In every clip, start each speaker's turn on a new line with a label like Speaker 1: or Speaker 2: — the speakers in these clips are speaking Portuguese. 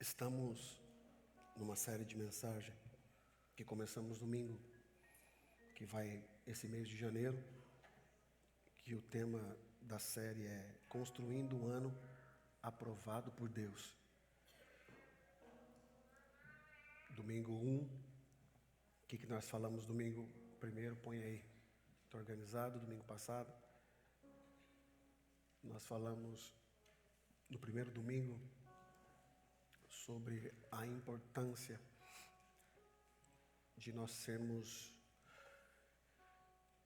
Speaker 1: Estamos numa série de mensagens que começamos domingo, que vai esse mês de janeiro, que o tema da série é Construindo um Ano Aprovado por Deus. Domingo 1, o que nós falamos domingo primeiro, põe aí, está organizado, domingo passado. Nós falamos no primeiro domingo sobre a importância de nós sermos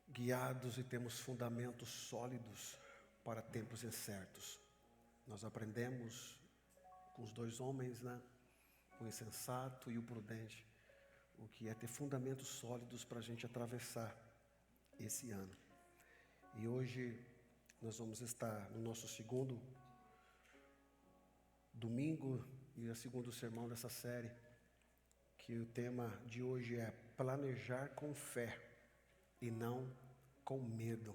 Speaker 1: guiados e termos fundamentos sólidos para tempos incertos. Nós aprendemos com os dois homens, o insensato e o prudente, o que é ter fundamentos sólidos para a gente atravessar esse ano. E hoje nós vamos estar no nosso segundo domingo e o segundo sermão dessa série, que o tema de hoje é planejar com fé e não com medo.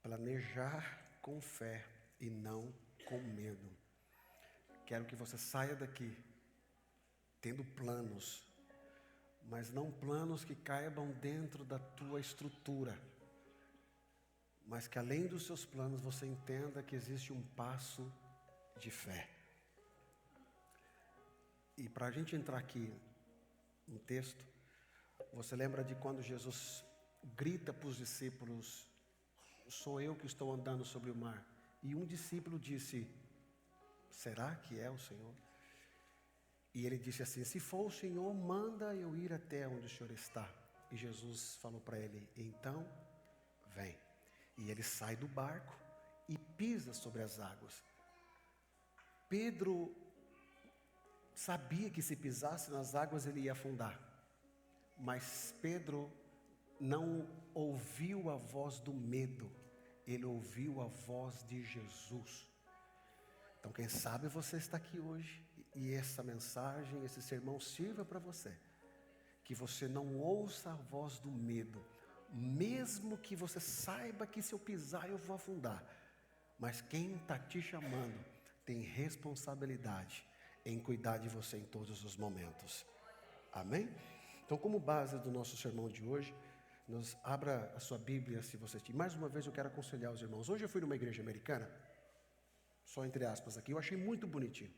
Speaker 1: Planejar com fé e não com medo. Quero que você saia daqui tendo planos, mas não planos que caibam dentro da tua estrutura, mas que além dos seus planos você entenda que existe um passo de fé. E para a gente entrar aqui no texto, você lembra de quando Jesus grita para os discípulos: sou eu que estou andando sobre o mar. E um discípulo disse: será que é o Senhor? E ele disse assim: se for o Senhor, manda eu ir até onde o Senhor está. E Jesus falou para ele: então vem. E ele sai do barco e pisa sobre as águas. Pedro sabia que se pisasse nas águas ele ia afundar, mas Pedro não ouviu a voz do medo, ele ouviu a voz de Jesus. Então quem sabe você está aqui hoje e essa mensagem, esse sermão sirva para você, que você não ouça a voz do medo, mesmo que você saiba que se eu pisar eu vou afundar, mas quem está te chamando tem responsabilidade em cuidar de você em todos os momentos. Amém? Então, como base do nosso sermão de hoje, abra a sua Bíblia, se você tiver. Mais uma vez eu quero aconselhar os irmãos. Hoje eu fui numa igreja americana, só entre aspas aqui, eu achei muito bonitinho.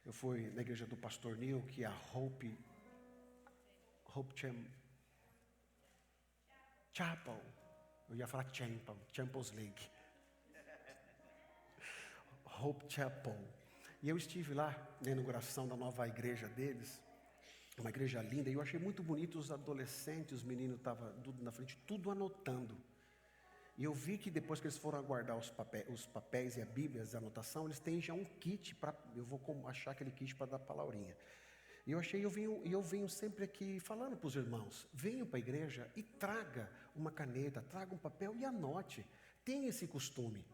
Speaker 1: Eu fui na igreja do pastor Neil, que é a Hope Chapel. Eu ia falar Champions League. Hope Chapel. E eu estive lá na inauguração da nova igreja deles, uma igreja linda, e eu achei muito bonito os adolescentes, os meninos estavam tudo na frente, tudo anotando. E eu vi que depois que eles foram aguardar os papéis e a Bíblia, a anotação, eles têm já um kit eu vou achar aquele kit para dar para a Laurinha. E eu venho sempre aqui falando para os irmãos: venham para a igreja e traga uma caneta, traga um papel e anote. Tenha esse costume.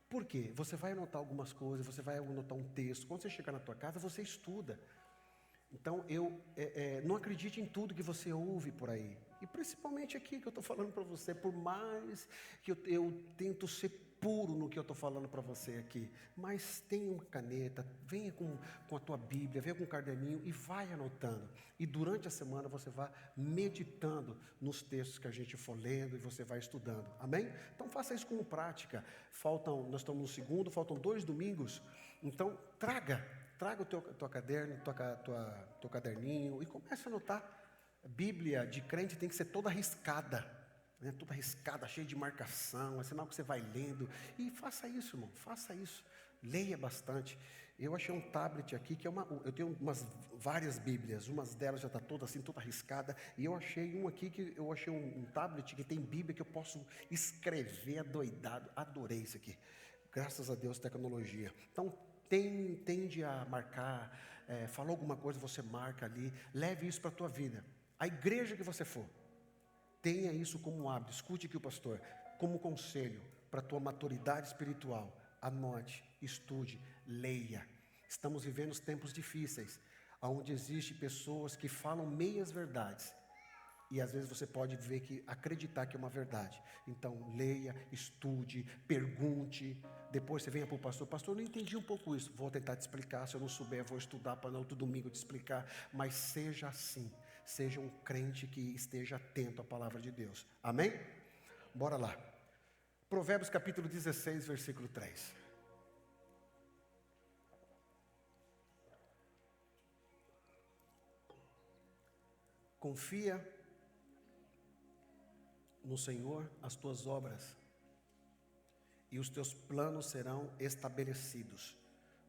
Speaker 1: Por quê? Você vai anotar algumas coisas, você vai anotar um texto. Quando você chegar na tua casa, você estuda. Então, não acredite em tudo que você ouve por aí. E principalmente aqui que eu estou falando para você, por mais que eu tento ser puro no que eu estou falando para você aqui, mas tenha uma caneta, venha com a tua Bíblia, venha com um caderninho e vai anotando. E durante a semana você vai meditando nos textos que a gente for lendo e você vai estudando. Amém? Então faça isso como prática. Nós estamos no segundo, faltam 2 domingos. Então traga o teu caderno, teu caderninho e comece a anotar. A Bíblia de crente tem que ser toda riscada, toda riscada, cheia de marcação, é sinal que você vai lendo. E faça isso, irmão, faça isso. Leia bastante. Eu achei um tablet aqui, eu tenho várias Bíblias, umas delas já está toda assim, toda riscada. E eu achei um tablet que tem Bíblia que eu posso escrever adoidado. Adorei isso aqui. Graças a Deus, tecnologia. Então, tende a marcar, falou alguma coisa, você marca ali, leve isso para a tua vida. A igreja que você for, tenha isso como hábito. Escute aqui o pastor, como conselho para a tua maturidade espiritual. Anote, estude, leia. Estamos vivendo tempos difíceis, onde existem pessoas que falam meias verdades E às vezes você pode ver que acreditar que é uma verdade. Então, leia, estude, pergunte. Depois você venha para o pastor. Pastor, eu não entendi um pouco isso. Vou tentar te explicar. Se eu não souber, vou estudar para no outro domingo te explicar. Mas seja assim. Seja um crente que esteja atento à palavra de Deus. Amém? Bora lá. Provérbios capítulo 16, versículo 3. Confia no Senhor as tuas obras, e os teus planos serão estabelecidos.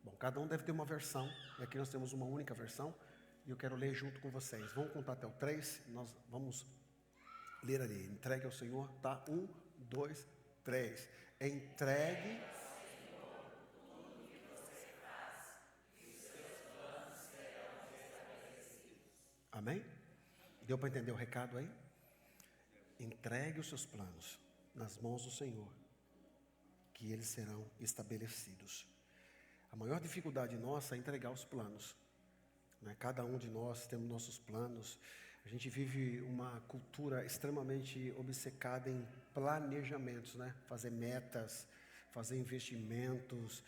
Speaker 1: Bom, cada um deve ter uma versão, e aqui nós temos uma única versão, e eu quero ler junto com vocês. Vamos contar até o 3, nós vamos ler ali. Entregue ao Senhor, tá? 1, 2, 3. Entregue. Amém? Deu para entender o recado aí? Entregue os seus planos nas mãos do Senhor, que eles serão estabelecidos. A maior dificuldade nossa é entregar os planos, né? Cada um de nós temos nossos planos. A gente vive uma cultura extremamente obcecada em planejamentos, né? Fazer metas, fazer investimentos,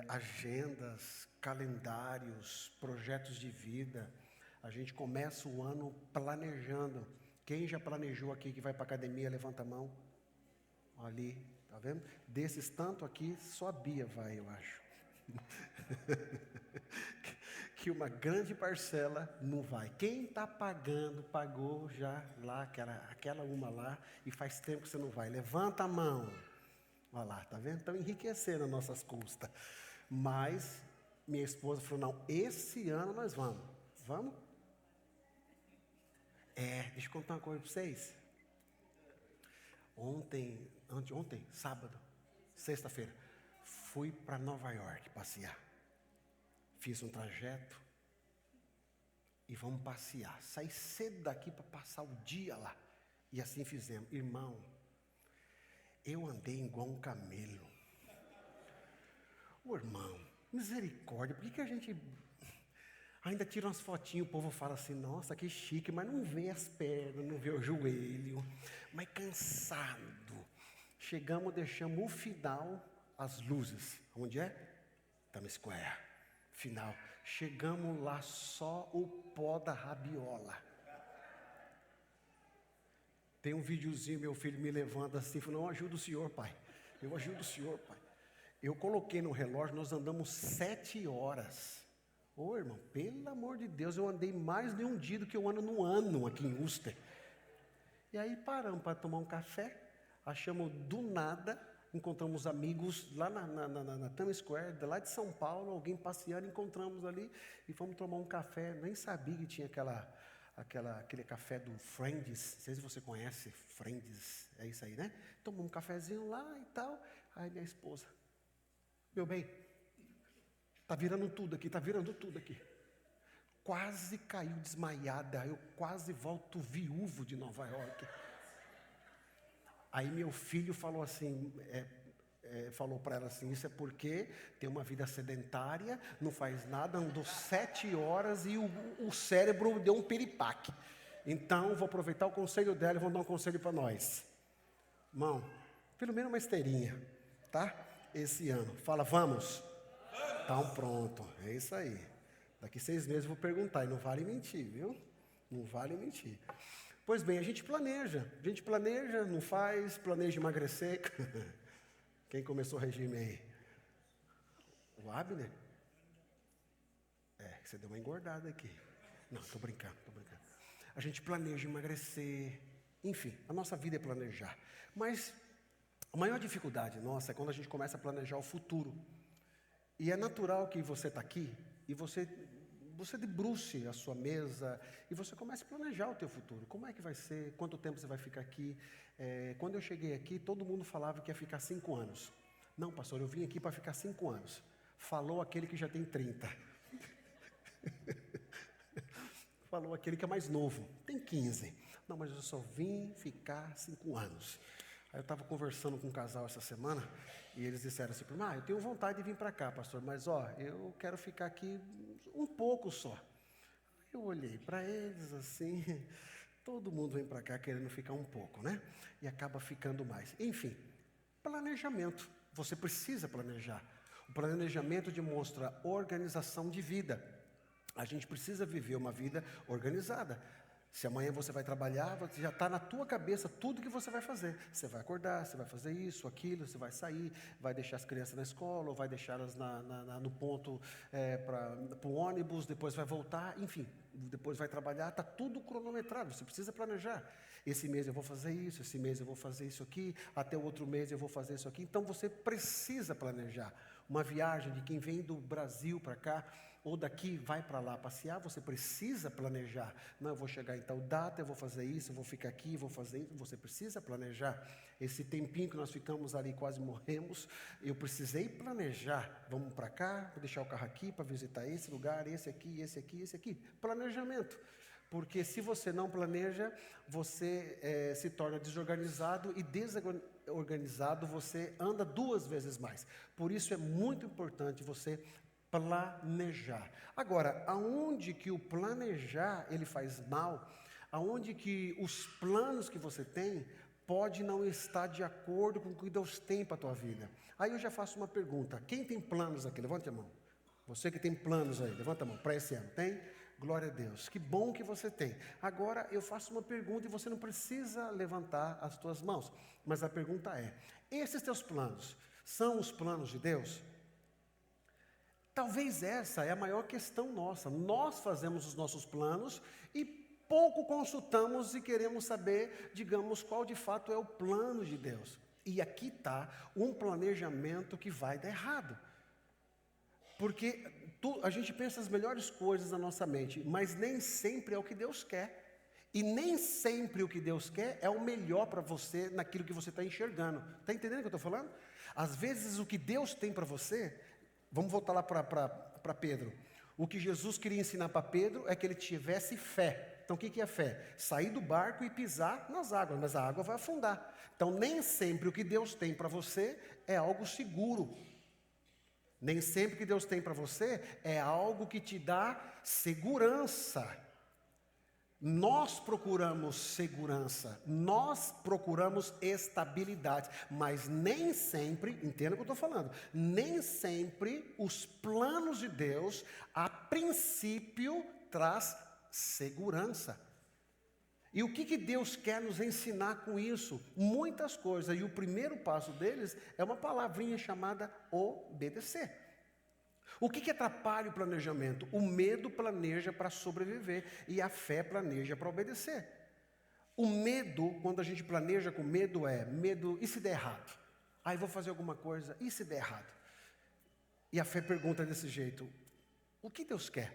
Speaker 1: agendas, calendários, projetos de vida. A gente começa o ano planejando. Quem já planejou aqui que vai para a academia, levanta a mão. Ali, tá vendo? Desses tanto aqui, só a Bia vai, eu acho. Que uma grande parcela não vai. Quem está pagando, pagou já lá, aquela uma lá, e faz tempo que você não vai. Levanta a mão. Olha lá, tá vendo? Estão enriquecendo as nossas custas. Mas minha esposa falou, não, esse ano nós vamos. Vamos? Deixa eu contar uma coisa para vocês. Ontem, sábado, sexta-feira, fui para Nova York passear. Fiz um trajeto e vamos passear. Saí cedo daqui para passar o dia lá. E assim fizemos. Irmão, eu andei igual um camelo. Ô irmão, misericórdia, por que a gente ainda tira umas fotinhas, o povo fala assim, nossa, que chique, mas não vê as pernas, não vê o joelho, mas cansado. Chegamos, deixamos o final, as luzes. Onde é? Times Square. Final. Chegamos lá, só o pó da rabiola. Tem um videozinho, meu filho me levanta assim, falou, não, ajuda o senhor, pai. Eu ajudo o senhor, pai. Eu coloquei no relógio, nós andamos 7 horas. Ô irmão, pelo amor de Deus, eu andei mais de um dia do que eu ando no ano aqui em Worcester. E aí paramos para tomar um café, achamos do nada, encontramos amigos lá na Times Square, lá de São Paulo, alguém passeando, encontramos ali e fomos tomar um café. Nem sabia que tinha aquele café do Friends, não sei se você conhece, Friends, é isso aí, né? Tomamos um cafezinho lá e tal, aí minha esposa, meu bem, está virando tudo aqui. Quase caiu desmaiada, eu quase volto viúvo de Nova York. Aí meu filho falou assim, falou para ela assim, isso é porque tem uma vida sedentária, não faz nada, andou 7 horas e o cérebro deu um piripaque. Então, vou aproveitar o conselho dela e vou dar um conselho para nós. Irmão, pelo menos uma esteirinha, tá? Esse ano. Fala, vamos? Então pronto, é isso aí. Daqui 6 meses eu vou perguntar, e não vale mentir, viu? Não vale mentir. Pois bem, a gente planeja, não faz, planeja emagrecer. Quem começou o regime aí? O Abner? Você deu uma engordada aqui. Não, estou brincando. A gente planeja emagrecer, enfim, a nossa vida é planejar. Mas a maior dificuldade nossa é quando a gente começa a planejar o futuro. E é natural que você está aqui e você debruce a sua mesa e você comece a planejar o teu futuro. Como é que vai ser? Quanto tempo você vai ficar aqui? Quando eu cheguei aqui, todo mundo falava que ia ficar 5 anos. Não, pastor, eu vim aqui para ficar 5 anos. Falou aquele que já tem 30. Falou aquele que é mais novo, tem 15. Não, mas eu só vim ficar 5 anos. Aí eu estava conversando com um casal essa semana e eles disseram assim, eu tenho vontade de vir para cá, pastor, mas eu quero ficar aqui um pouco só. Eu olhei para eles assim, Todo mundo vem para cá querendo ficar um pouco, né? E acaba ficando mais. Enfim, planejamento. Você precisa planejar. O planejamento demonstra organização de vida. A gente precisa viver uma vida organizada. Se amanhã você vai trabalhar, você já está na tua cabeça tudo que você vai fazer. Você vai acordar, você vai fazer isso, aquilo, você vai sair, vai deixar as crianças na escola, ou vai deixá-las no ponto para o ônibus, depois vai voltar, enfim, depois vai trabalhar, está tudo cronometrado, você precisa planejar. Esse mês eu vou fazer isso, esse mês eu vou fazer isso aqui, até o outro mês eu vou fazer isso aqui. Então você precisa planejar. Uma viagem de quem vem do Brasil para cá, ou daqui vai para lá passear, você precisa planejar. Não, eu vou chegar em tal data, eu vou fazer isso, eu vou ficar aqui, vou fazer isso. Você precisa planejar. Esse tempinho que nós ficamos ali, quase morremos, eu precisei planejar. Vamos para cá, vou deixar o carro aqui para visitar esse lugar, esse aqui, esse aqui, esse aqui. Planejamento. Porque se você não planeja, você se torna desorganizado, e desorganizado você anda 2 vezes mais. Por isso é muito importante você planejar. Agora, aonde que o planejar ele faz mal, aonde que os planos que você tem pode não estar de acordo com o que Deus tem para a tua vida. Aí eu já faço uma pergunta: quem tem planos aqui? Levante a mão. Você que tem planos aí, levanta a mão, para esse ano, tem? Glória a Deus, que bom que você tem. Agora eu faço uma pergunta e você não precisa levantar as tuas mãos, mas a pergunta é: esses teus planos são os planos de Deus? Talvez essa é a maior questão nossa. Nós fazemos os nossos planos e pouco consultamos e queremos saber, digamos, qual de fato é o plano de Deus. E aqui está um planejamento que vai dar errado. Porque a gente pensa as melhores coisas na nossa mente, mas nem sempre é o que Deus quer. E nem sempre o que Deus quer é o melhor para você naquilo que você está enxergando. Está entendendo o que eu estou falando? Às vezes o que Deus tem para você, vamos voltar lá para Pedro. O que Jesus queria ensinar para Pedro é que ele tivesse fé. Então o que é fé? Sair do barco e pisar nas águas, mas a água vai afundar. Então nem sempre o que Deus tem para você é algo seguro. Nem sempre o que Deus tem para você é algo que te dá segurança. Nós procuramos segurança, nós procuramos estabilidade, mas nem sempre, entenda o que eu estou falando, nem sempre os planos de Deus, a princípio, traz segurança. E o que Deus quer nos ensinar com isso? Muitas coisas, e o primeiro passo deles é uma palavrinha chamada obedecer. O que atrapalha o planejamento? O medo planeja para sobreviver e a fé planeja para obedecer. O medo, quando a gente planeja com medo, medo, e se der errado? Aí vou fazer alguma coisa, e se der errado? E a fé pergunta desse jeito: o que Deus quer?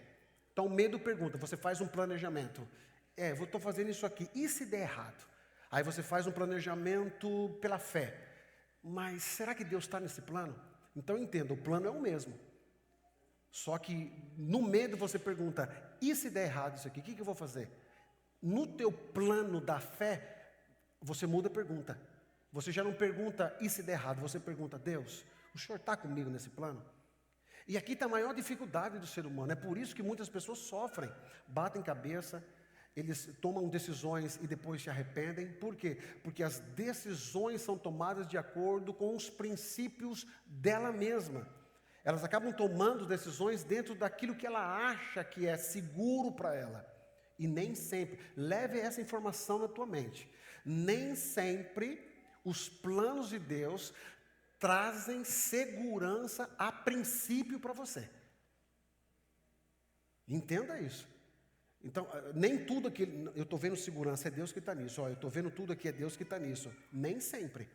Speaker 1: Então o medo pergunta, você faz um planejamento. Eu estou fazendo isso aqui, e se der errado? Aí você faz um planejamento pela fé. Mas será que Deus está nesse plano? Então entenda, o plano é o mesmo. Só que no medo você pergunta, e se der errado isso aqui, o que eu vou fazer? No teu plano da fé, você muda a pergunta. Você já não pergunta, e se der errado? Você pergunta, Deus, o Senhor está comigo nesse plano? E aqui está a maior dificuldade do ser humano. É por isso que muitas pessoas sofrem, batem cabeça, eles tomam decisões e depois se arrependem. Por quê? Porque as decisões são tomadas de acordo com os princípios dela mesma. Elas acabam tomando decisões dentro daquilo que ela acha que é seguro para ela. E nem sempre, leve essa informação na tua mente, nem sempre os planos de Deus trazem segurança a princípio para você. Entenda isso. Então, nem tudo aqui, eu estou vendo segurança, é Deus que está nisso. Eu estou vendo tudo aqui, é Deus que está nisso. Nem sempre.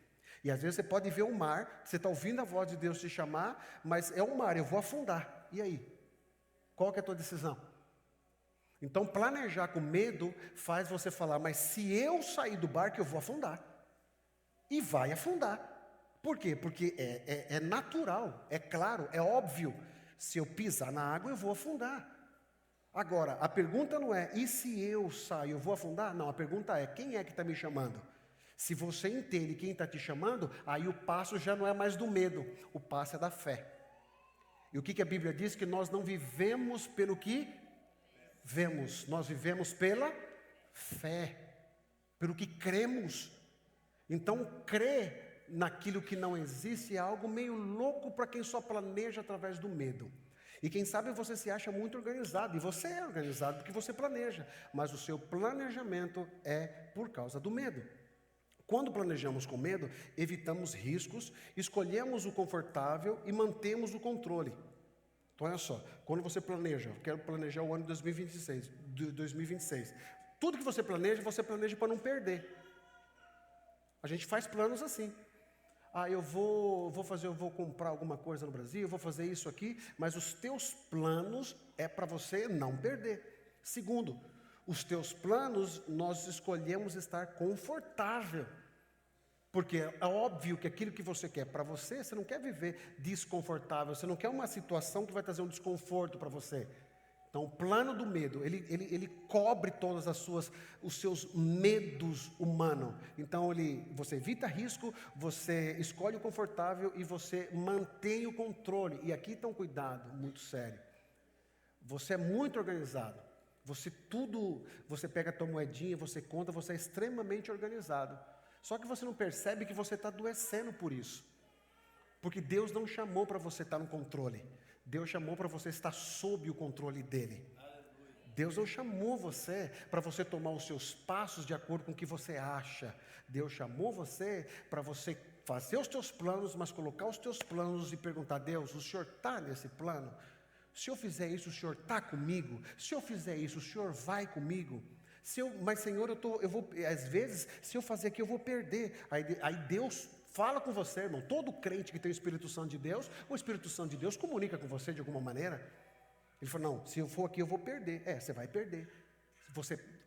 Speaker 1: E às vezes você pode ver o mar, você está ouvindo a voz de Deus te chamar, mas é o mar, eu vou afundar. E aí? Qual que é a tua decisão? Então planejar com medo faz você falar, mas se eu sair do barco eu vou afundar. E vai afundar. Por quê? Porque é natural, é claro, é óbvio. Se eu pisar na água eu vou afundar. Agora, a pergunta não é, e se eu sair eu vou afundar? Não, a pergunta é, quem é que está me chamando? Se você entende quem está te chamando, aí o passo já não é mais do medo, o passo é da fé. E o que a Bíblia diz? Que nós não vivemos pelo que vemos, nós vivemos pela fé, pelo que cremos. Então, crer naquilo que não existe é algo meio louco para quem só planeja através do medo. E quem sabe você se acha muito organizado, e você é organizado porque você planeja, mas o seu planejamento é por causa do medo. Quando planejamos com medo, evitamos riscos, escolhemos o confortável e mantemos o controle. Então olha só, quando você planeja, quero planejar o ano de 2026, tudo que você planeja para não perder. A gente faz planos assim. Eu vou comprar alguma coisa no Brasil, eu vou fazer isso aqui, mas os teus planos é para você não perder. Segundo, os teus planos, nós escolhemos estar confortável. Porque é óbvio que aquilo que você quer para você, você não quer viver desconfortável, você não quer uma situação que vai trazer um desconforto para você. Então, o plano do medo, ele cobre todos os seus medos humanos. Então, você evita risco, você escolhe o confortável e você mantém o controle. E aqui está um cuidado muito sério. Você é muito organizado. Você pega a tua moedinha, você conta, você é extremamente organizado. Só que você não percebe que você está adoecendo por isso. Porque Deus não chamou para você estar no controle. Deus chamou para você estar sob o controle dEle. Deus não chamou você para você tomar os seus passos de acordo com o que você acha. Deus chamou você para você fazer os teus planos, mas colocar os teus planos e perguntar: Deus, o Senhor está nesse plano? Se eu fizer isso, o Senhor está comigo? Se eu fizer isso, o Senhor vai comigo? Mas Senhor, às vezes, se eu fazer aqui, eu vou perder. Aí Deus fala com você, irmão. Todo crente que tem o Espírito Santo de Deus, o Espírito Santo de Deus comunica com você de alguma maneira. Ele fala: não, se eu for aqui eu vou perder. Você vai perder.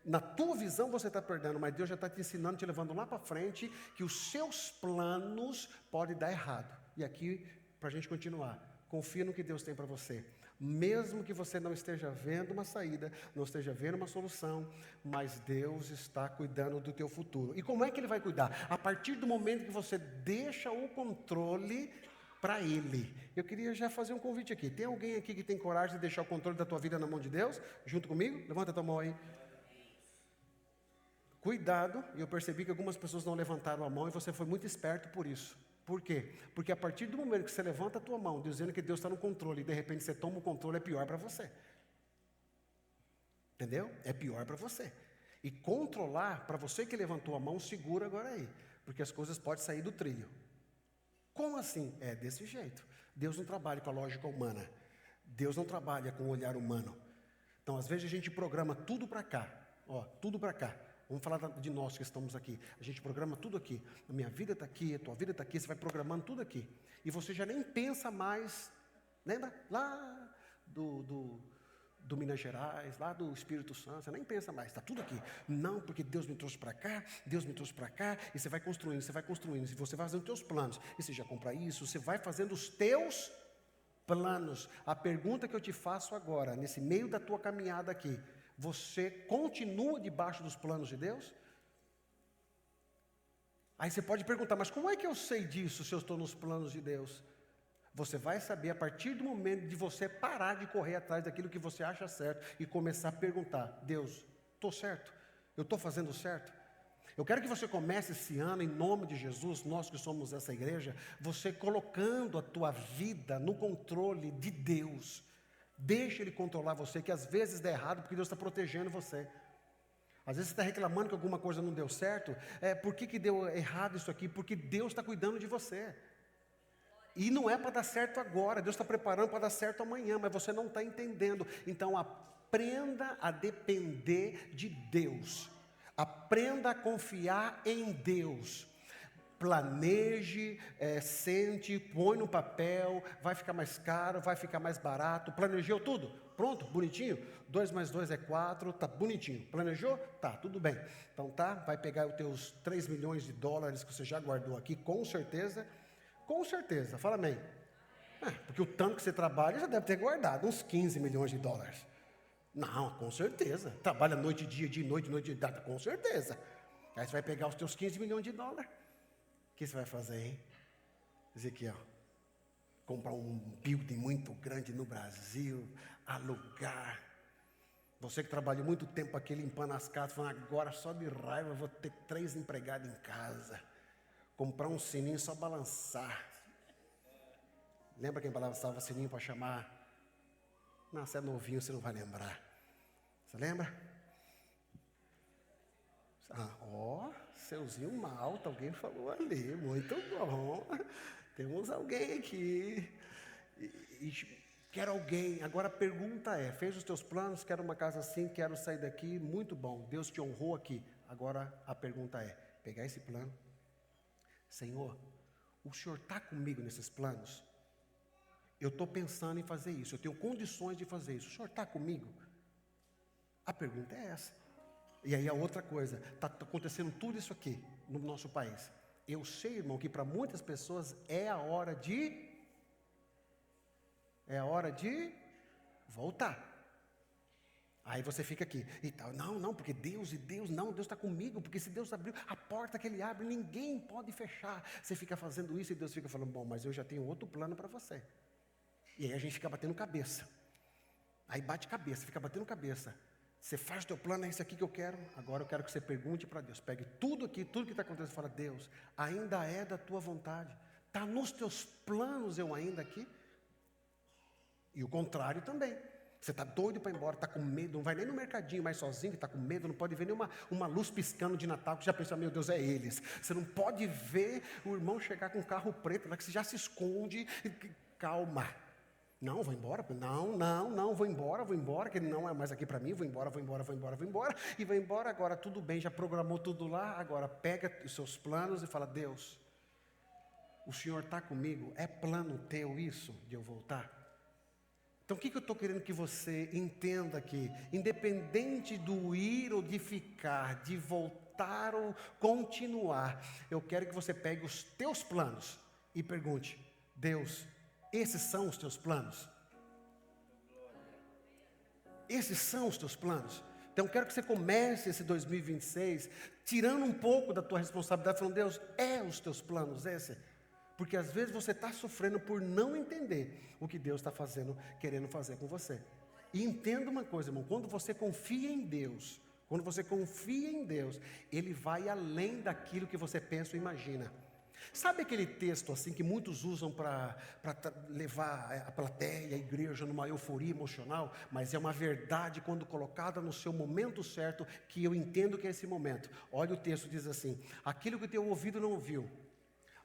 Speaker 1: Na tua visão você está perdendo, mas Deus já está te ensinando, te levando lá para frente, que os seus planos podem dar errado. E aqui, para a gente continuar, confia no que Deus tem para você. Mesmo que você não esteja vendo uma saída, não esteja vendo uma solução, mas Deus está cuidando do teu futuro. E como é que Ele vai cuidar? A partir do momento que você deixa o controle para Ele. Eu queria já fazer um convite aqui. Tem alguém aqui que tem coragem de deixar o controle da tua vida na mão de Deus? Junto comigo? Levanta a tua mão aí. Cuidado, e eu percebi que algumas pessoas não levantaram a mão e você foi muito esperto por isso. Por quê? Porque a partir do momento que você levanta a tua mão, dizendo que Deus está no controle, e de repente você toma o controle, é pior para você. Entendeu? É pior para você. E controlar, para você que levantou a mão, segura agora aí, porque as coisas podem sair do trilho. Como assim? É desse jeito. Deus não trabalha com a lógica humana. Deus não trabalha com o olhar humano. Então, às vezes a gente programa tudo para cá. Tudo para cá. Vamos falar de nós que estamos aqui. A gente programa tudo aqui. A minha vida está aqui, a tua vida está aqui. Você vai programando tudo aqui. E você já nem pensa mais. Lembra? Lá do Minas Gerais, lá do Espírito Santo. Você nem pensa mais. Está tudo aqui. Não, porque Deus me trouxe para cá. Deus me trouxe para cá. E você vai construindo, você vai construindo. E você vai fazendo os teus planos. E você já compra isso. Você vai fazendo os teus planos. A pergunta que eu te faço agora, nesse meio da tua caminhada aqui. Você continua debaixo dos planos de Deus? Aí você pode perguntar, mas como é que eu sei disso se eu estou nos planos de Deus? Você vai saber a partir do momento de você parar de correr atrás daquilo que você acha certo e começar a perguntar: Deus, estou certo? Eu estou fazendo certo? Eu quero que você comece esse ano, em nome de Jesus, nós que somos essa igreja, você colocando a tua vida no controle de Deus. Deixa Ele controlar você, que às vezes dá errado porque Deus está protegendo você. Às vezes você está reclamando que alguma coisa não deu certo. Por que deu errado isso aqui? Porque Deus está cuidando de você. E não é para dar certo agora, Deus está preparando para dar certo amanhã, mas você não está entendendo. Então aprenda a depender de Deus. Aprenda a confiar em Deus. Planeje, sente, põe no papel, vai ficar mais caro, vai ficar mais barato. Planejou tudo? Pronto, bonitinho? 2 mais 2 é 4, tá bonitinho. Planejou? Tá, tudo bem. Então vai pegar os teus 3 milhões de dólares que você já guardou aqui, com certeza, fala amém. Porque o tanto que você trabalha, já deve ter guardado uns 15 milhões de dólares. Não, com certeza. Trabalha noite e dia, dia e noite, noite e dia, com certeza. Aí você vai pegar os teus 15 milhões de dólares. O que você vai fazer, hein? Ezequiel, comprar um building muito grande no Brasil, alugar, Você que trabalhou muito tempo aqui limpando as casas, falando, agora só de raiva eu vou ter 3 empregados em casa. Comprar um sininho só balançar. Lembra quem balançava sininho para chamar? Não, você é novinho, você não vai lembrar. Você lembra? Seuzinho malta, alguém falou ali, muito bom. Temos alguém aqui. Quero alguém. Agora a pergunta é, fez os teus planos, quero uma casa assim, quero sair daqui, muito bom. Deus te honrou aqui. Agora a pergunta é, pegar esse plano. Senhor, o Senhor está comigo nesses planos? Eu estou pensando em fazer isso, eu tenho condições de fazer isso. O Senhor está comigo? A pergunta é essa. E aí a outra coisa, está acontecendo tudo isso aqui no nosso país. Eu sei, irmão, que para muitas pessoas é a hora de voltar. Aí você fica aqui, e tal, não, porque Deus está comigo, porque se Deus abriu a porta que Ele abre, ninguém pode fechar. Você fica fazendo isso e Deus fica falando, bom, mas eu já tenho outro plano para você. E aí a gente fica batendo cabeça. Aí bate cabeça, fica batendo cabeça. Você faz o teu plano, é isso aqui que eu quero. Agora eu quero que você pergunte para Deus. Pegue tudo aqui, tudo que está acontecendo. Fala, Deus, ainda é da tua vontade. Está nos teus planos eu ainda aqui? E o contrário também. Você está doido para ir embora, está com medo, não vai nem no mercadinho mais sozinho, está com medo, não pode ver nenhuma uma luz piscando de Natal, que já pensou, meu Deus, é eles. Você não pode ver o irmão chegar com um carro preto, lá que você já se esconde. Calma. Não, vou embora. Não, vou embora, que não é mais aqui para mim, vou embora, e vai embora, agora tudo bem, já programou tudo lá, agora pega os seus planos e fala, Deus, o Senhor está comigo, é plano teu isso, de eu voltar? Então o que eu estou querendo que você entenda aqui, independente do ir ou de ficar, de voltar ou continuar, eu quero que você pegue os teus planos e pergunte, Deus, esses são os teus planos? Esses são os teus planos? Então, quero que você comece esse 2026 tirando um pouco da tua responsabilidade, falando, Deus, é os teus planos esse? Porque às vezes você está sofrendo por não entender o que Deus está fazendo, querendo fazer com você. E entenda uma coisa, irmão, quando você confia em Deus, Ele vai além daquilo que você pensa ou imagina. Sabe aquele texto assim que muitos usam para levar a plateia, a igreja numa euforia emocional, mas é uma verdade quando colocada no seu momento certo, que eu entendo que é esse momento. Olha o texto, diz assim, aquilo que teu ouvido não ouviu,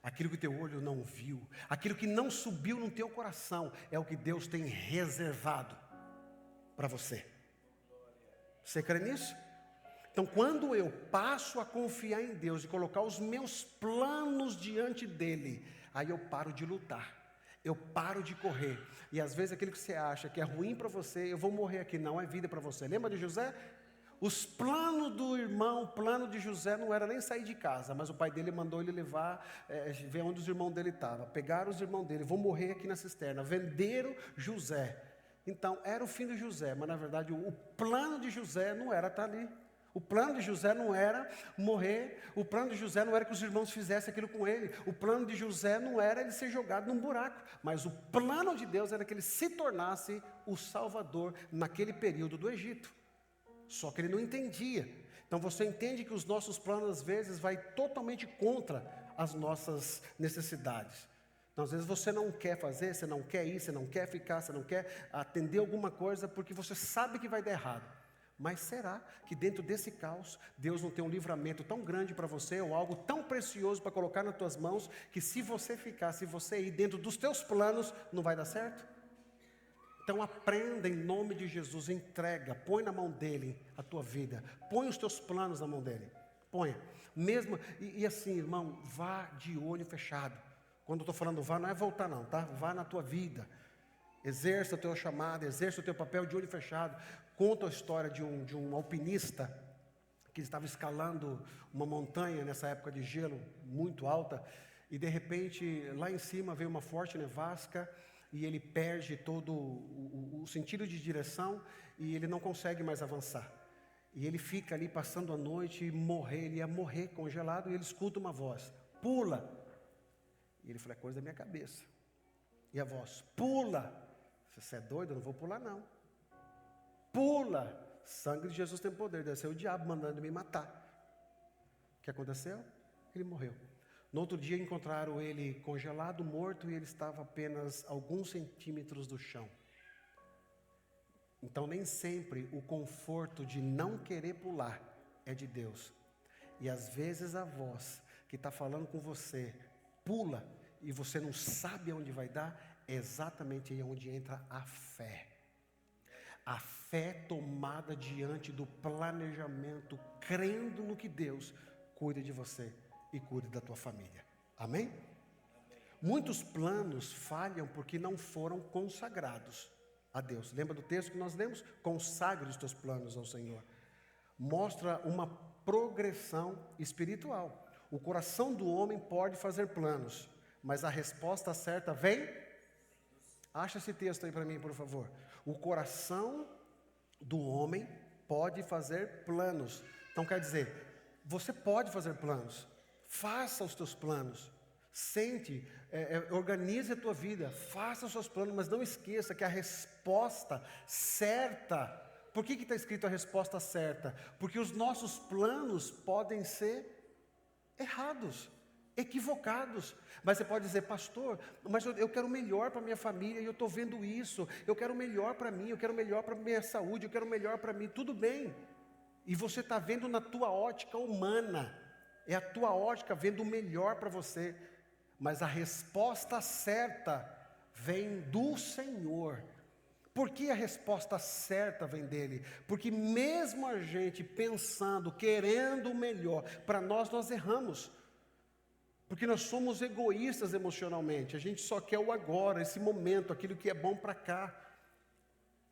Speaker 1: aquilo que teu olho não viu, aquilo que não subiu no teu coração, é o que Deus tem reservado para você. Você crê nisso? Então, quando eu passo a confiar em Deus e colocar os meus planos diante dEle, aí eu paro de lutar, eu paro de correr. E às vezes aquilo que você acha que é ruim para você, eu vou morrer aqui, não é vida para você. Lembra de José? Os planos do irmão, o plano de José não era nem sair de casa, mas o pai dele mandou ele levar, ver onde os irmãos dele estavam. Pegaram os irmãos dele, vão morrer aqui na cisterna, venderam José. Então, era o fim de José, mas na verdade o plano de José não era estar ali. O plano de José não era morrer, o plano de José não era que os irmãos fizessem aquilo com ele, o plano de José não era ele ser jogado num buraco, mas o plano de Deus era que ele se tornasse o Salvador naquele período do Egito. Só que ele não entendia. Então você entende que os nossos planos às vezes vai totalmente contra as nossas necessidades. Então às vezes você não quer fazer, você não quer ir, você não quer ficar, você não quer atender alguma coisa porque você sabe que vai dar errado. Mas será que dentro desse caos, Deus não tem um livramento tão grande para você, ou algo tão precioso para colocar nas tuas mãos, que se você ficar, se você ir dentro dos teus planos, não vai dar certo? Então aprenda em nome de Jesus, entrega, põe na mão dEle a tua vida, põe os teus planos na mão dEle, ponha, mesmo, e assim irmão, vá de olho fechado. Quando eu estou falando vá, não é voltar não, tá? Vá na tua vida, exerça o teu chamado, exerça o teu papel de olho fechado. Conta a história de um alpinista que estava escalando uma montanha nessa época de gelo muito alta e de repente lá em cima veio uma forte nevasca e ele perde todo o sentido de direção e ele não consegue mais avançar. E ele fica ali passando a noite e ele ia morrer congelado e ele escuta uma voz, pula. E ele fala, é coisa da minha cabeça. E a voz, pula. Você é doido? Eu não vou pular não. Pula, Sangue de Jesus tem poder, deve ser o diabo mandando me matar. O que aconteceu? Ele morreu. No outro dia encontraram ele congelado, morto, e ele estava apenas alguns centímetros do chão. Então nem sempre o conforto de não querer pular é de Deus. E às vezes a voz que está falando com você, pula, e você não sabe aonde vai dar, é exatamente aí onde entra a fé. A fé tomada diante do planejamento, crendo no que Deus cuida de você e cuida da tua família. Amém? Muitos planos falham porque não foram consagrados a Deus. Lembra do texto que nós lemos? Consagre os teus planos ao Senhor. Mostra uma progressão espiritual. O coração do homem pode fazer planos, mas a resposta certa vem. Acha esse texto aí para mim, por favor. O coração do homem pode fazer planos. Então quer dizer, você pode fazer planos. Faça os teus planos. Sente, organize a tua vida. Faça os seus planos, mas não esqueça que a resposta certa. Por que está escrito a resposta certa? Porque os nossos planos podem ser errados, equivocados. Mas você pode dizer, pastor, mas eu quero melhor para minha família e eu estou vendo isso. Eu quero melhor para mim, eu quero melhor para a minha saúde, eu quero melhor para mim. Tudo bem. E você está vendo na tua ótica humana. É a tua ótica vendo o melhor para você. Mas a resposta certa vem do Senhor. Por que a resposta certa vem dele? Porque mesmo a gente pensando, querendo o melhor, para nós erramos. Porque nós somos egoístas emocionalmente. A gente só quer o agora, esse momento, aquilo que é bom para cá.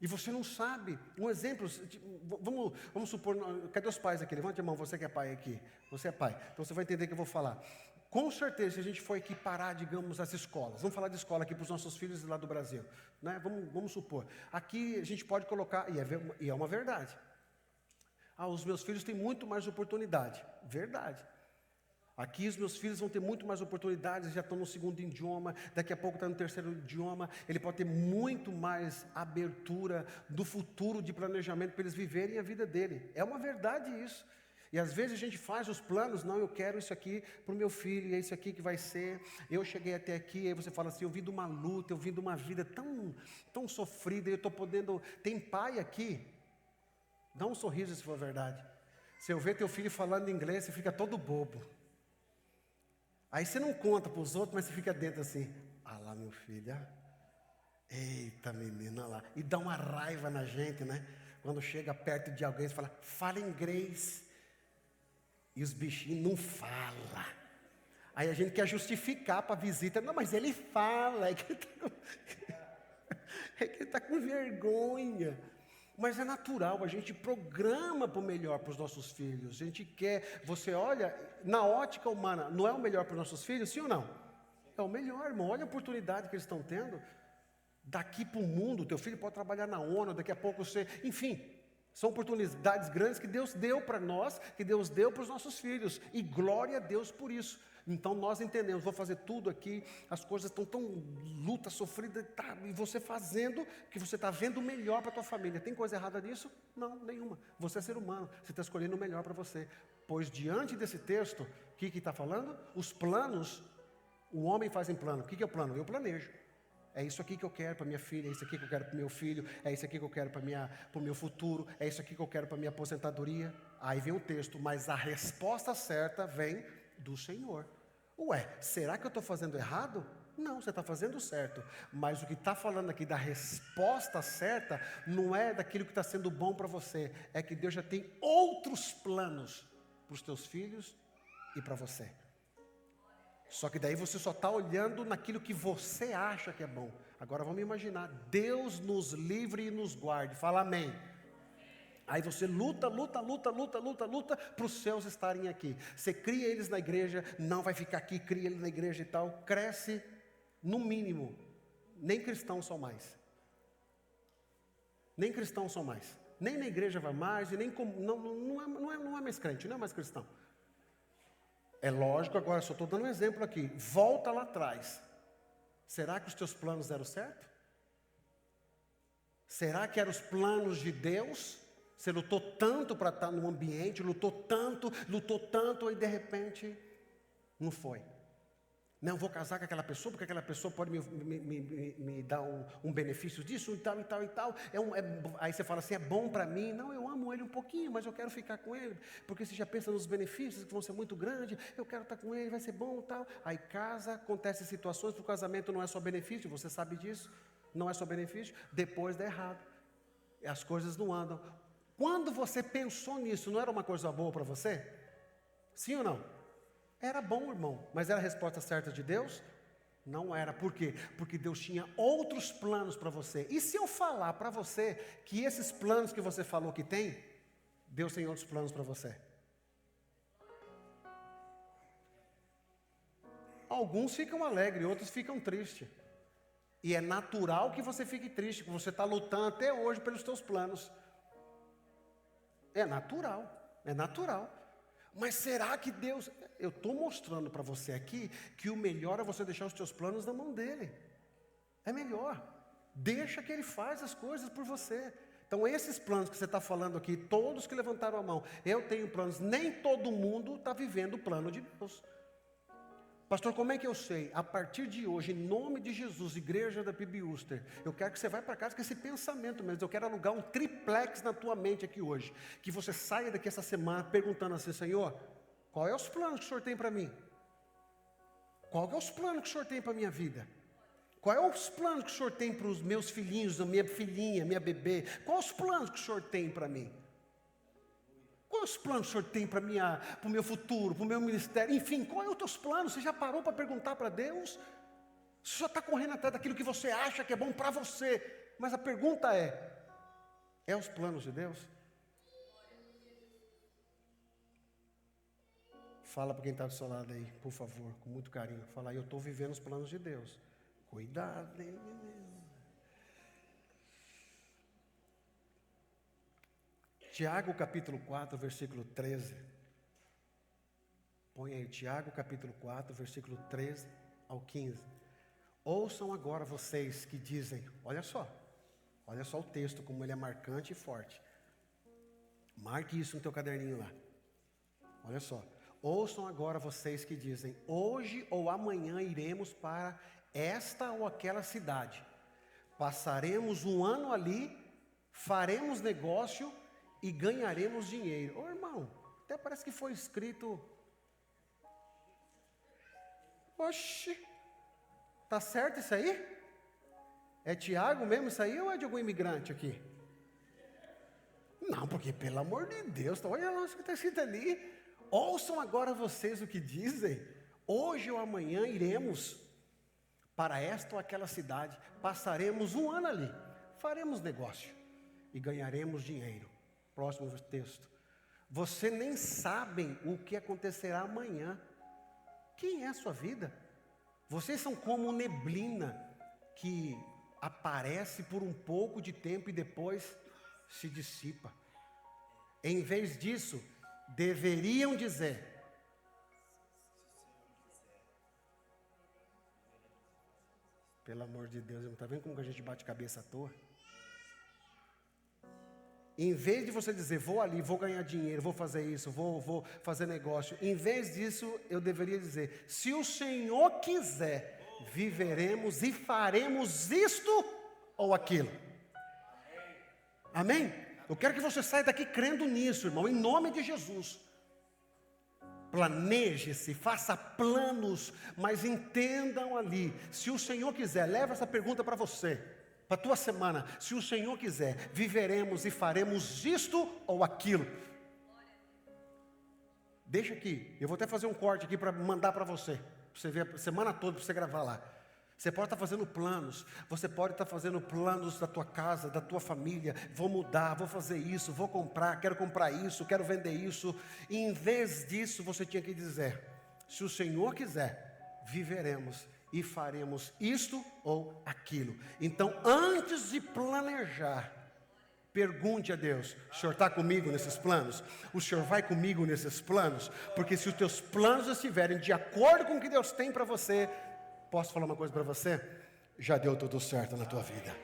Speaker 1: E você não sabe. Um exemplo, vamos supor, cadê os pais aqui? Levante a mão, você que é pai aqui. Você é pai. Então você vai entender o que eu vou falar. Com certeza, se a gente for equiparar, digamos, as escolas, vamos falar de escola aqui para os nossos filhos lá do Brasil, né? Vamos supor, aqui a gente pode colocar, e é uma verdade, os meus filhos têm muito mais oportunidade, verdade, aqui os meus filhos vão ter muito mais oportunidades, já estão no segundo idioma, daqui a pouco está no terceiro idioma, ele pode ter muito mais abertura do futuro de planejamento para eles viverem a vida dele, é uma verdade isso. E às vezes a gente faz os planos, não, eu quero isso aqui para o meu filho, é isso aqui que vai ser, eu cheguei até aqui, aí você fala assim, eu vim de uma luta, eu vim de uma vida tão sofrida, eu estou podendo, tem pai aqui, dá um sorriso se for verdade, se eu ver teu filho falando inglês, você fica todo bobo, aí você não conta para os outros, mas você fica dentro assim, lá meu filho, eita menina lá, e dá uma raiva na gente, né, quando chega perto de alguém, você fala, fala inglês, e os bichinhos não falam. Aí a gente quer justificar para a visita. Não, mas ele fala. É que ele está com vergonha. Mas é natural, a gente programa para o melhor para os nossos filhos. A gente quer, você olha, na ótica humana, não é o melhor para os nossos filhos, sim ou não? É o melhor, irmão. Olha a oportunidade que eles estão tendo. Daqui para o mundo, teu filho pode trabalhar na ONU, daqui a pouco você... Enfim... São oportunidades grandes que Deus deu para nós, que Deus deu para os nossos filhos. E glória a Deus por isso. Então nós entendemos, vou fazer tudo aqui, as coisas estão tão luta, sofrida, e você fazendo, que você está vendo o melhor para a tua família. Tem coisa errada nisso? Não, nenhuma. Você é ser humano, você está escolhendo o melhor para você. Pois diante desse texto, o que está falando? Os planos, o homem faz em plano. O que é o plano? Eu planejo. É isso aqui que eu quero para minha filha, é isso aqui que eu quero para o meu filho, é isso aqui que eu quero para o meu futuro, é isso aqui que eu quero para a minha aposentadoria. Aí vem o texto, mas a resposta certa vem do Senhor. Ué, será que eu estou fazendo errado? Não, você está fazendo certo. Mas o que está falando aqui da resposta certa não é daquilo que está sendo bom para você, é que Deus já tem outros planos para os teus filhos e para você. Só que daí você só está olhando naquilo que você acha que é bom. Agora vamos imaginar, Deus nos livre e nos guarde. Fala amém. Aí você luta para os seus estarem aqui. Você cria eles na igreja, não vai ficar aqui, cria eles na igreja e tal. Cresce, no mínimo, nem cristãos são mais. Nem cristãos são mais. Nem na igreja vai mais, e nem não é mais crente, não é mais cristão. É lógico, agora só estou dando um exemplo aqui. Volta lá atrás. Será que os teus planos deram certo? Será que eram os planos de Deus? Você lutou tanto para estar no ambiente, lutou tanto, e de repente, não foi. Não, vou casar com aquela pessoa, porque aquela pessoa pode me dar um benefício disso, e tal, e tal, e tal. Aí você fala assim, é bom para mim. Não, eu amo ele um pouquinho, mas eu quero ficar com ele, porque você já pensa nos benefícios que vão ser muito grandes, eu quero estar com ele, vai ser bom e tal. Aí casa, acontecem situações, porque o casamento não é só benefício, você sabe disso, não é só benefício, depois dá errado. As coisas não andam. Quando você pensou nisso, não era uma coisa boa para você? Sim ou não? Era bom, irmão, mas era a resposta certa de Deus? Não era. Por quê? Porque Deus tinha outros planos para você. E se eu falar para você que esses planos que você falou que tem, Deus tem outros planos para você? Alguns ficam alegres, outros ficam tristes. E é natural que você fique triste, porque você está lutando até hoje pelos seus planos. É natural, é natural. Mas será que Deus... Eu estou mostrando para você aqui que o melhor é você deixar os seus planos na mão dEle. É melhor. Deixa que Ele faz as coisas por você. Então esses planos que você está falando aqui, todos que levantaram a mão, eu tenho planos. Nem todo mundo está vivendo o plano de Deus. Pastor, como é que eu sei? A partir de hoje, em nome de Jesus, igreja da PIB Uster, eu quero que você vá para casa com esse pensamento mesmo. Eu quero alugar um triplex na tua mente aqui hoje. Que você saia daqui essa semana perguntando assim, Senhor, qual é os planos que o Senhor tem para mim? Qual é os planos que o Senhor tem para a minha vida? Qual é os planos que o Senhor tem para os meus filhinhos, a minha filhinha, minha bebê? Quais os planos que o Senhor tem para mim? Quais os planos que o Senhor tem para o meu futuro, para o meu ministério? Enfim, quais são os teus planos? Você já parou para perguntar para Deus? Você só está correndo atrás daquilo que você acha que é bom para você. Mas a pergunta é os planos de Deus? Fala para quem está do seu lado aí, por favor, com muito carinho. Fala aí, eu estou vivendo os planos de Deus. Cuidado, hein, menino. Tiago capítulo 4, versículo 13. Põe aí, Tiago capítulo 4, versículo 13 ao 15. Ouçam agora vocês que dizem, olha só o texto, como ele é marcante e forte. Marque isso no teu caderninho lá. Olha só. Ouçam agora vocês que dizem, hoje ou amanhã iremos para esta ou aquela cidade. Passaremos um ano ali, faremos negócio e ganharemos dinheiro. Ô irmão, até parece que foi escrito. Oxi, tá certo isso aí? É Tiago mesmo isso aí ou é de algum imigrante aqui? Não, porque pelo amor de Deus, olha lá o que está escrito ali. Ouçam agora vocês o que dizem. Hoje ou amanhã iremos para esta ou aquela cidade. Passaremos um ano ali, faremos negócio e ganharemos dinheiro. Próximo texto. Você nem sabem o que acontecerá amanhã. Quem é a sua vida? Vocês são como neblina que aparece por um pouco de tempo e depois se dissipa. Em vez disso, deveriam dizer: pelo amor de Deus, está vendo como que a gente bate cabeça à toa? Em vez de você dizer, vou ali, vou ganhar dinheiro, vou fazer isso, vou fazer negócio. Em vez disso, eu deveria dizer, se o Senhor quiser, viveremos e faremos isto ou aquilo. Amém? Eu quero que você saia daqui crendo nisso, irmão, em nome de Jesus. Planeje-se, faça planos, mas entendam ali, se o Senhor quiser, leva essa pergunta para você. Para a tua semana, se o Senhor quiser, viveremos e faremos isto ou aquilo. Deixa aqui, eu vou até fazer um corte aqui para mandar para você ver a semana toda, para você gravar lá. Você pode estar fazendo planos, você pode estar fazendo planos da tua casa, da tua família. Vou mudar, vou fazer isso, vou comprar, quero comprar isso, quero vender isso. E em vez disso, você tinha que dizer, se o Senhor quiser, viveremos e faremos isto ou aquilo. Então, antes de planejar, pergunte a Deus, o Senhor está comigo nesses planos? O Senhor vai comigo nesses planos? Porque se os teus planos estiverem de acordo com o que Deus tem para você, posso falar uma coisa para você? Já deu tudo certo na tua vida.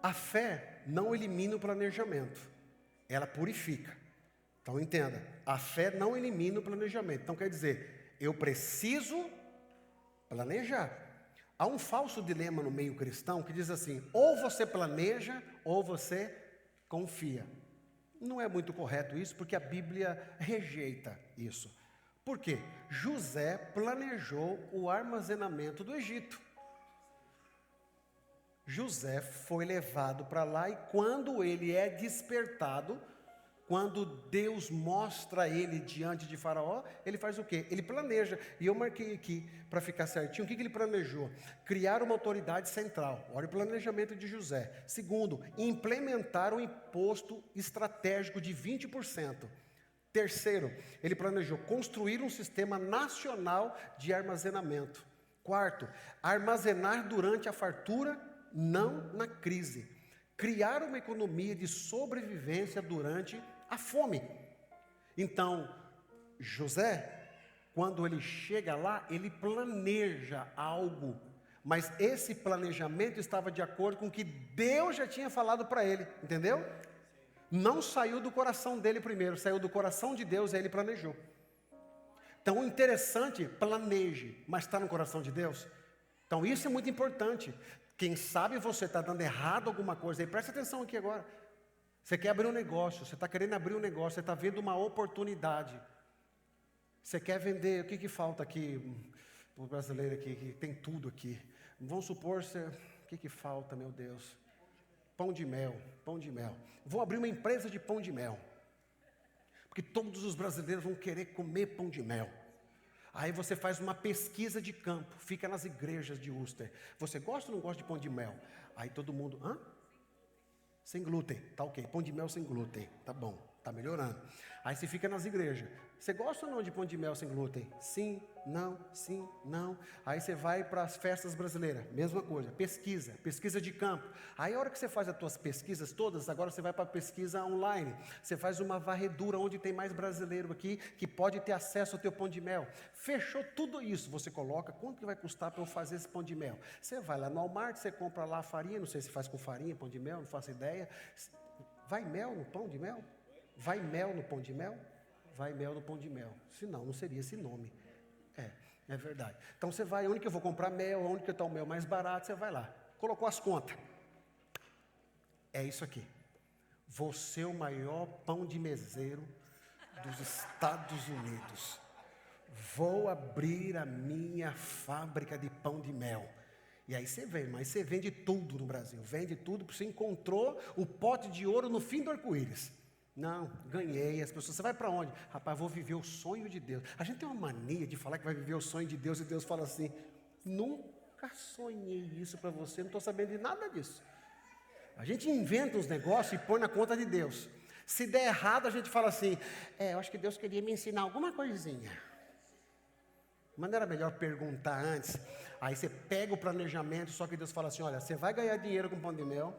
Speaker 1: a fé não elimina o planejamento, ela purifica. Então entenda, a fé não elimina o planejamento. Então quer dizer, eu preciso planejar. Há um falso dilema no meio cristão que diz assim: ou você planeja ou você confia. Não é muito correto isso, porque a Bíblia rejeita isso. Por quê? José planejou o armazenamento do Egito. José foi levado para lá e quando ele é despertado, quando Deus mostra a ele diante de Faraó, ele faz o quê? Ele planeja. E eu marquei aqui para ficar certinho. O que ele planejou? Criar uma autoridade central. Olha o planejamento de José. Segundo, implementar um imposto estratégico de 20%. Terceiro, ele planejou construir um sistema nacional de armazenamento. Quarto, armazenar durante a fartura, não na crise. Criar uma economia de sobrevivência durante a fome. Então, José, quando ele chega lá, ele planeja algo, mas esse planejamento estava de acordo com o que Deus já tinha falado para ele, entendeu? Não saiu do coração dele primeiro, saiu do coração de Deus e aí ele planejou. Então, o interessante, planeje, mas está no coração de Deus? Então, isso é muito importante. Quem sabe você está dando errado alguma coisa aí, presta atenção aqui agora. Você quer abrir um negócio, você está querendo abrir um negócio, você está vendo uma oportunidade. Você quer vender, o que falta aqui, para o brasileiro aqui, que tem tudo aqui. Vamos supor, o que falta, meu Deus? Pão de mel, pão de mel. Vou abrir uma empresa de pão de mel. Porque todos os brasileiros vão querer comer pão de mel. Aí você faz uma pesquisa de campo, fica nas igrejas de Worcester. Você gosta ou não gosta de pão de mel? Aí todo mundo, hã? Sem glúten, tá ok. Pão de mel sem glúten, tá bom, tá melhorando. Aí você fica nas igrejas. Você gosta ou não de pão de mel sem glúten? Sim, não. Aí você vai para as festas brasileiras, mesma coisa, pesquisa de campo. Aí a hora que você faz as suas pesquisas todas, agora você vai para a pesquisa online. Você faz uma varredura onde tem mais brasileiro aqui, que pode ter acesso ao teu pão de mel. Fechou tudo isso, você coloca, quanto que vai custar para eu fazer esse pão de mel? Você vai lá no Walmart, você compra lá a farinha, não sei se faz com farinha, pão de mel, não faço ideia. Vai mel no pão de mel? Vai mel no pão de mel? Vai mel no pão de mel. Senão, não seria esse nome. É verdade. Então você vai, onde que eu vou comprar mel, onde que está o mel mais barato, você vai lá. Colocou as contas. É isso aqui. Vou ser o maior pão de meseiro dos Estados Unidos. Vou abrir a minha fábrica de pão de mel. E aí você vende, mas você vende tudo no Brasil. Vende tudo, porque você encontrou o pote de ouro no fim do arco-íris. Não, ganhei. As pessoas, você vai para onde? Rapaz, vou viver o sonho de Deus. A gente tem uma mania de falar que vai viver o sonho de Deus e Deus fala assim: nunca sonhei isso para você, não estou sabendo de nada disso. A gente inventa uns negócios e põe na conta de Deus. Se der errado, a gente fala assim: eu acho que Deus queria me ensinar alguma coisinha. Mas não era melhor perguntar antes? Aí você pega o planejamento, só que Deus fala assim: olha, você vai ganhar dinheiro com pão de mel.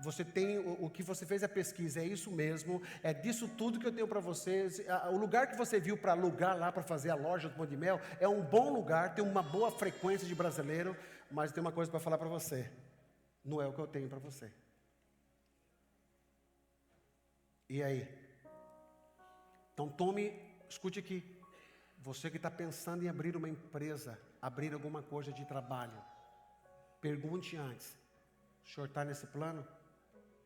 Speaker 1: Você tem o que você fez a pesquisa, é isso mesmo, é disso tudo que eu tenho para vocês. O lugar que você viu para alugar lá, para fazer a loja do pão de mel, é um bom lugar, tem uma boa frequência de brasileiro, mas tem uma coisa para falar para você: não é o que eu tenho para você. E aí? Então escute aqui, você que está pensando em abrir uma empresa, abrir alguma coisa de trabalho, pergunte antes: o senhor está nesse plano?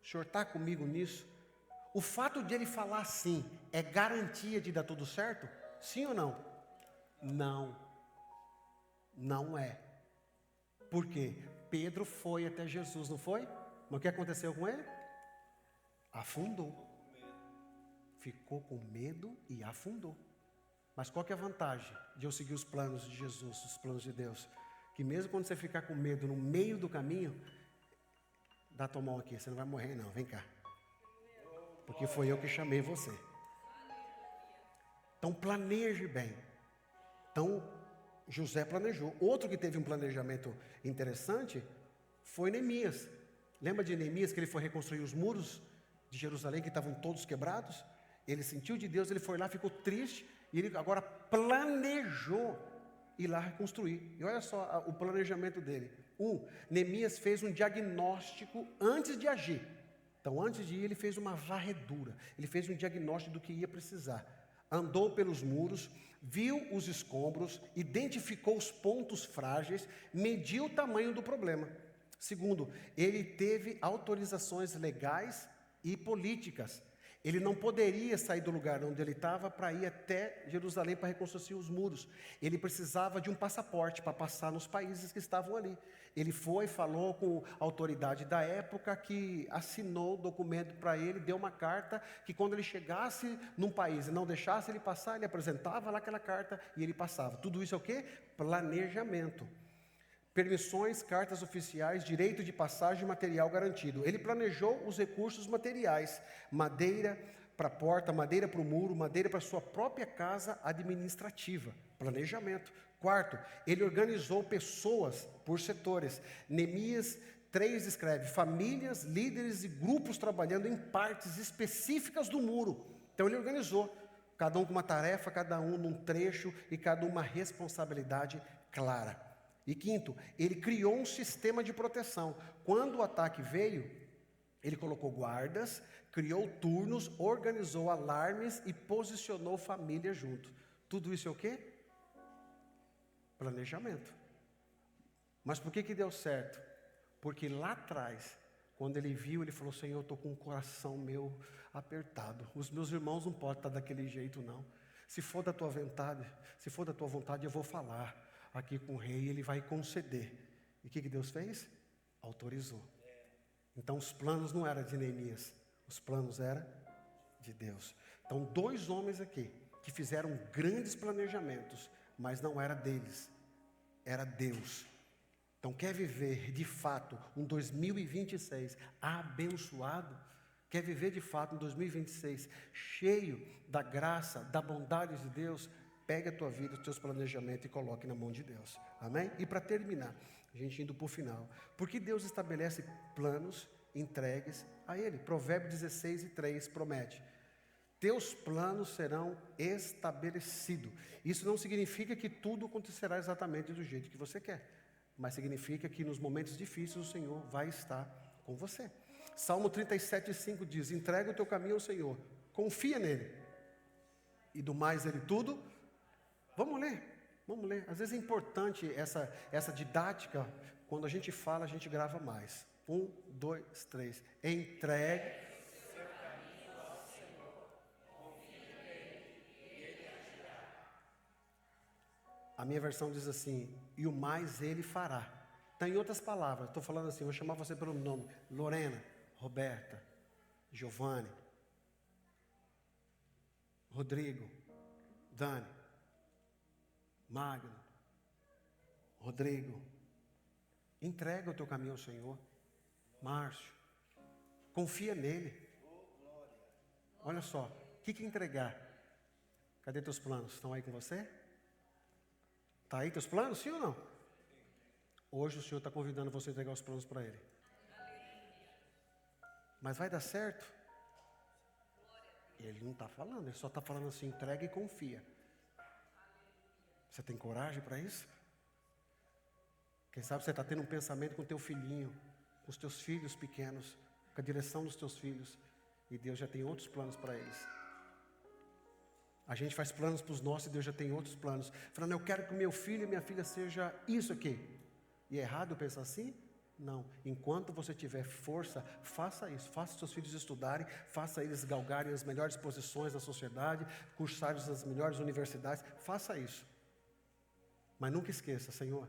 Speaker 1: O senhor está comigo nisso? O fato de ele falar sim é garantia de dar tudo certo? Sim ou não? Não é. Por quê? Pedro foi até Jesus, não foi? Mas o que aconteceu com ele? Afundou. Ficou com medo e afundou. Mas qual que é a vantagem de eu seguir os planos de Jesus, os planos de Deus? Que mesmo quando você ficar com medo no meio do caminho, dá tua mão aqui, você não vai morrer não, vem cá. Porque foi eu que chamei você. Então planeje bem. Então José planejou. Outro que teve um planejamento interessante foi Neemias. Lembra de Neemias que ele foi reconstruir os muros de Jerusalém que estavam todos quebrados? Ele sentiu de Deus, ele foi lá, ficou triste e ele agora planejou ir lá reconstruir. E olha só o planejamento dele. Neemias fez um diagnóstico antes de agir. Então, antes de ir, ele fez uma varredura. Ele fez um diagnóstico do que ia precisar. Andou pelos muros, viu os escombros, identificou os pontos frágeis, mediu o tamanho do problema. Segundo, ele teve autorizações legais e políticas. Ele não poderia sair do lugar onde ele estava para ir até Jerusalém para reconstruir os muros. Ele precisava de um passaporte para passar nos países que estavam ali. Ele foi, falou com a autoridade da época, que assinou o documento para ele, deu uma carta, que quando ele chegasse num país e não deixasse ele passar, ele apresentava lá aquela carta e ele passava. Tudo isso é o quê? Planejamento. Permissões, cartas oficiais, direito de passagem e material garantido. Ele planejou os recursos materiais, madeira para a porta, madeira para o muro, madeira para a sua própria casa administrativa. Planejamento. Quarto, ele organizou pessoas por setores. Neemias 3 escreve: famílias, líderes e grupos trabalhando em partes específicas do muro. Então ele organizou, cada um com uma tarefa, cada um num trecho e cada uma responsabilidade clara. E quinto, ele criou um sistema de proteção. Quando o ataque veio, ele colocou guardas, criou turnos, organizou alarmes e posicionou família junto. Tudo isso é o quê? Planejamento. Mas por que deu certo? Porque lá atrás, quando ele viu, ele falou: Senhor, eu estou com o coração meu apertado. Os meus irmãos não podem estar daquele jeito, não. Se for da tua vontade, eu vou falar aqui com o rei, ele vai conceder. E o que Deus fez? Autorizou. Então os planos não eram de Neemias, os planos eram de Deus. Então 2 homens aqui, que fizeram grandes planejamentos, mas não era deles, era Deus. Então quer viver de fato um 2026 abençoado? Quer viver de fato um 2026 cheio da graça, da bondade de Deus? Pega a tua vida, os teus planejamentos e coloque na mão de Deus. Amém? E para terminar, a gente indo para o final. Porque Deus estabelece planos entregues a Ele. Provérbios 16:3 promete: teus planos serão estabelecidos. Isso não significa que tudo acontecerá exatamente do jeito que você quer, mas significa que nos momentos difíceis o Senhor vai estar com você. Salmo 37:5 diz: entrega o teu caminho ao Senhor, confia nele, e do mais ele tudo. Vamos ler. Às vezes é importante essa didática. Quando a gente fala, a gente grava mais. 1, 2, 3. Entregue o seu caminho ao Senhor, confie nele e ele agirá. A minha versão diz assim: e o mais ele fará. Então, em outras palavras, estou falando assim, vou chamar você pelo nome: Lorena, Roberta, Giovanni, Rodrigo, Dani, Magno, Rodrigo, entrega o teu caminho ao Senhor. Márcio, confia nele. Olha só, o que entregar? Cadê teus planos? Estão aí com você? Está aí teus planos, sim ou não? Hoje o Senhor está convidando você a entregar os planos para Ele. Mas vai dar certo? Ele não está falando, ele só está falando assim: entrega e confia. Você tem coragem para isso? Quem sabe você está tendo um pensamento com o teu filhinho, com os teus filhos pequenos, com a direção dos teus filhos, e Deus já tem outros planos para eles. A gente faz planos para os nossos e Deus já tem outros planos. Falando: eu quero que meu filho e minha filha seja isso aqui. E é errado eu pensar assim? Não. Enquanto você tiver força, faça isso. Faça os seus filhos estudarem, faça eles galgarem as melhores posições na sociedade, cursarem as melhores universidades. Faça isso. Mas nunca esqueça: Senhor,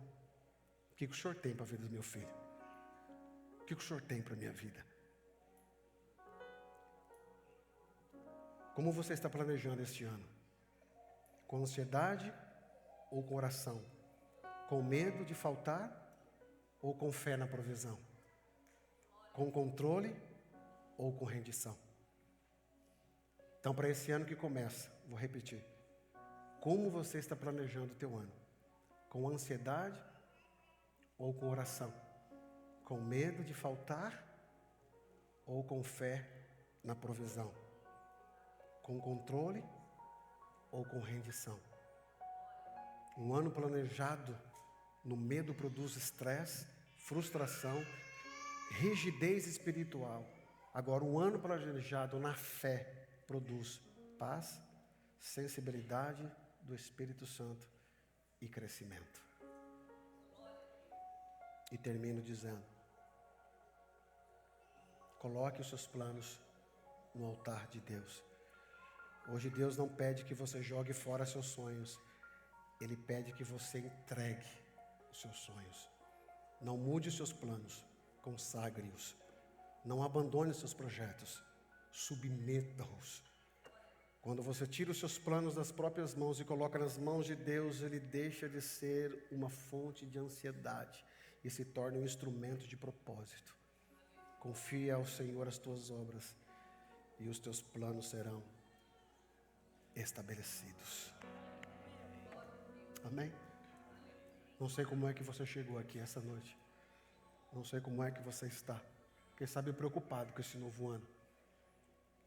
Speaker 1: o que o Senhor tem para a vida do meu filho? O que o Senhor tem para a minha vida? Como você está planejando este ano? Com ansiedade ou com oração? Com medo de faltar ou com fé na provisão? Com controle ou com rendição? Então, para esse ano que começa, vou repetir: como você está planejando o teu ano? Com ansiedade ou com oração? Com medo de faltar ou com fé na provisão? Com controle ou com rendição? Um ano planejado no medo produz estresse, frustração, rigidez espiritual. Agora, um ano planejado na fé produz paz, sensibilidade do Espírito Santo e crescimento. E termino dizendo: coloque os seus planos no altar de Deus. Hoje Deus não pede que você jogue fora seus sonhos. Ele pede que você entregue os seus sonhos. Não mude os seus planos, consagre-os. Não abandone os seus projetos, submeta-os. Quando você tira os seus planos das próprias mãos e coloca nas mãos de Deus, ele deixa de ser uma fonte de ansiedade e se torna um instrumento de propósito. Confia ao Senhor as tuas obras e os teus planos serão estabelecidos. Amém? Não sei como é que você chegou aqui essa noite. Não sei como é que você está. Quem sabe preocupado com esse novo ano.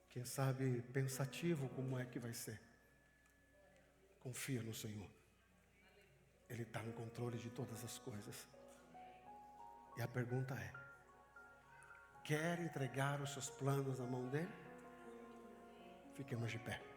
Speaker 1: Quem sabe pensativo como é que vai ser. Confia no Senhor. Ele está no controle de todas as coisas. E a pergunta é: quer entregar os seus planos na mão dele? Fiquemos de pé.